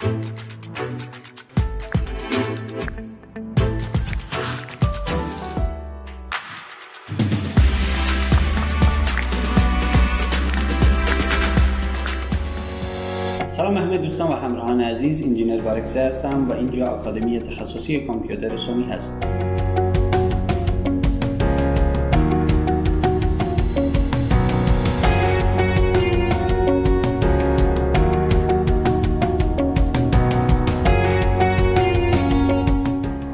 سلام همه دوستان و همراهان عزیز، انجینر بارکزه هستم و اینجا آکادمی تخصصی کامپیوتر سونی هست.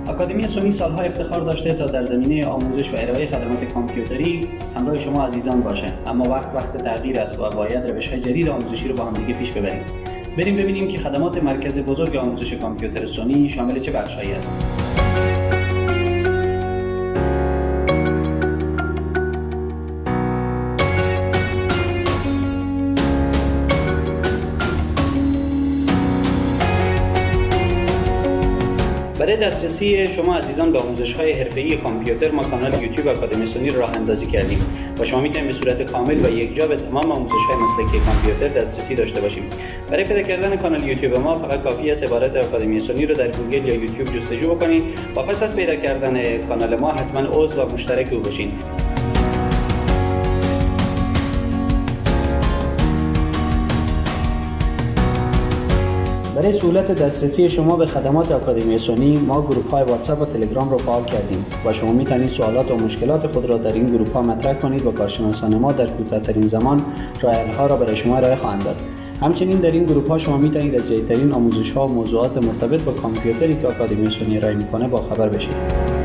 آکادمی سونی سالها افتخار داشته تا در زمینه آموزش و ارائه خدمات کامپیوتری همراه شما عزیزان باشه، اما وقت تغییر است و باید روش‌های جدید آموزشی رو با هم دیگه پیش ببریم. بریم ببینیم که خدمات مرکز بزرگ آموزش کامپیوتر سونی شامل چه بخش‌هایی است. برای دسترسی شما عزیزان به آموزش‌های حرفه‌ای کامپیوتر ما کانال یوتیوب آکادمی سونی رو راه اندازی کردیم و شما میتونید به صورت کامل و یکجا به تمام آموزش‌های مسلکی کامپیوتر دسترسی داشته باشیم. برای پیدا کردن کانال یوتیوب ما فقط کافی است عبارت آکادمی سونی رو در گوگل یا یوتیوب جستجو بکنید و پس از پیدا کردن کانال ما حتما عضو و مشترک او بشین. برای سهولت دسترسی شما به خدمات آکادمی سونی ما گروه‌های واتساپ و تلگرام رو فعال کردیم و شما میتونید سوالات و مشکلات خود را در این گروه‌ها مطرح کنید و کارشناسان ما در کوتاه‌ترین زمان راه‌حل‌ها را برای شما ارائه خواهند داد. همچنین در این گروه‌ها شما میتونید از جدیدترین آموزش‌ها و موضوعات مرتبط با کامپیوتری که آکادمی سونی ارائه می‌کنه با خبر بشید.